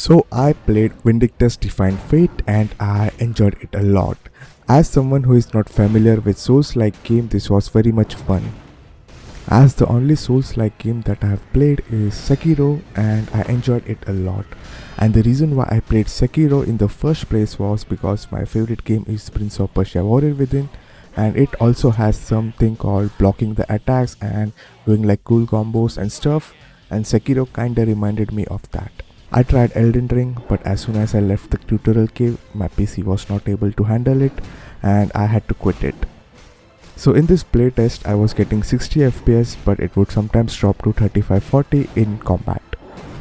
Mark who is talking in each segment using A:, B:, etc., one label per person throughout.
A: So I played Vindictus Defying Fate and I enjoyed it a lot. As someone who is not familiar with Souls-like game, this was very much fun. As the only Souls-like game that I have played is Sekiro and I enjoyed it a lot. And the reason why I played Sekiro in the first place was because my favorite game is Prince of Persia Warrior Within, and it also has something called blocking the attacks and doing like cool combos and stuff, and Sekiro kinda reminded me of that. I tried Elden Ring, but as soon as I left the tutorial cave, my PC was not able to handle it and I had to quit it. So in this playtest, I was getting 60 FPS, but it would sometimes drop to 35-40 in combat.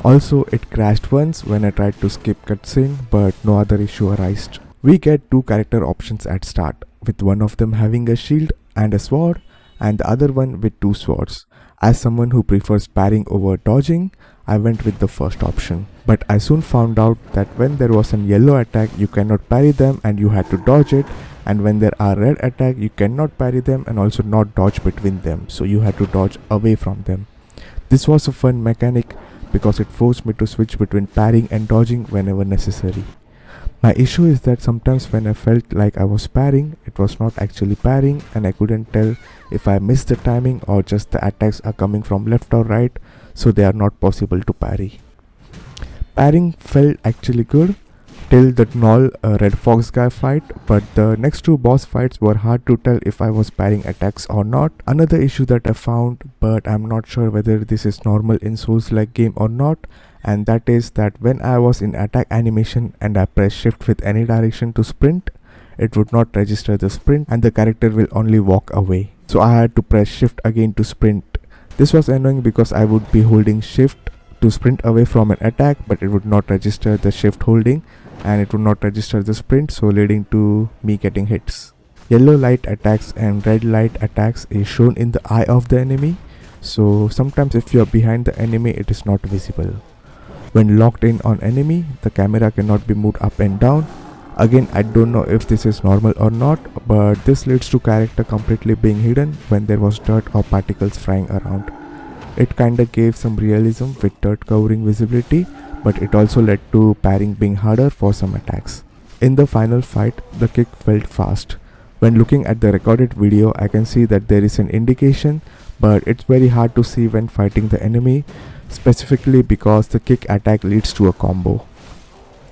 A: Also, it crashed once when I tried to skip cutscene, but no other issue arose. We get two character options at start, with one of them having a shield and a sword, and the other one with two swords. As someone who prefers parrying over dodging, I went with the first option. But I soon found out that when there was an yellow attack, you cannot parry them and you had to dodge it, and when there are red attack, you cannot parry them and also not dodge between them, so you had to dodge away from them. This was a fun mechanic because it forced me to switch between parrying and dodging whenever necessary. My issue is that sometimes when I felt like I was parrying, it was not actually parrying and I couldn't tell if I missed the timing or just the attacks are coming from left or right, so they are not possible to parry. Parrying felt actually good till the Gnoll Red Fox guy fight, but the next two boss fights were hard to tell if I was parrying attacks or not. Another issue that I found, but I'm not sure whether this is normal in Souls-like game or not, and that is that when I was in attack animation and I press shift with any direction to sprint, it would not register the sprint and the character will only walk away. So I had to press shift again to sprint. This was annoying because I would be holding shift to sprint away from an attack, but it would not register the shift holding and it would not register the sprint, so leading to me getting hits. Yellow light attacks and red light attacks is shown in the eye of the enemy, so sometimes if you are behind the enemy it is not visible. When locked in on enemy, the camera cannot be moved up and down. Again, I don't know if this is normal or not, but this leads to character completely being hidden when there was dirt or particles flying around. It kinda gave some realism with dirt covering visibility, but it also led to parrying being harder for some attacks. In the final fight, the kick felt fast. When looking at the recorded video, I can see that there is an indication, but it's very hard to see when fighting the enemy, specifically because the kick attack leads to a combo.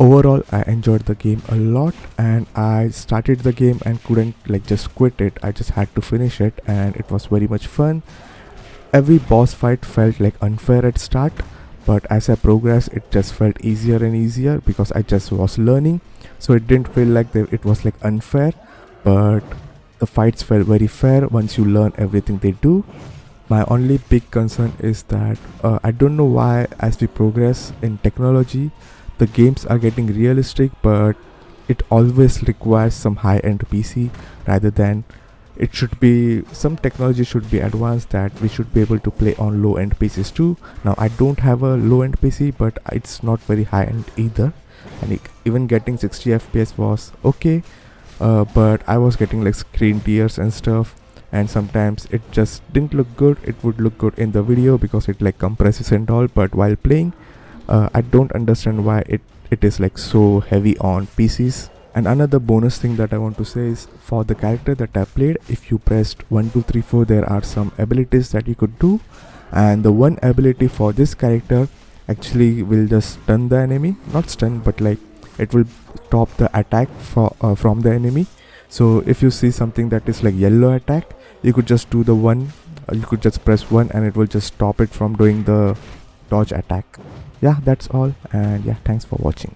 A: Overall, I enjoyed the game a lot and I started the game and couldn't just quit it. I just had to finish it and it was very much fun. Every boss fight felt unfair at start, but as I progressed it just felt easier and easier because I just was learning, so it didn't feel like it was unfair, but the fights felt very fair once you learn everything they do. My only big concern is that I don't know why as we progress in technology the games are getting realistic, but it always requires some high-end PC rather than it should be some technology should be advanced that we should be able to play on low-end PCs too. Now I don't have a low-end PC, but it's not very high-end either, and even getting 60 FPS was okay, but I was getting screen tears and stuff, and sometimes it just didn't look good. It would look good in the video because it compresses and all, but while playing I don't understand why it is so heavy on PCs. And another bonus thing that I want to say is for the character that I played, if you pressed 1 2 3 4 there are some abilities that you could do, and the one ability for this character actually will just stun the enemy, not stun but it will stop the attack from the enemy. So if you see something that is yellow attack, you could just do the one, you could just press 1 and it will just stop it from doing the dodge attack. Yeah, that's all, and yeah, thanks for watching.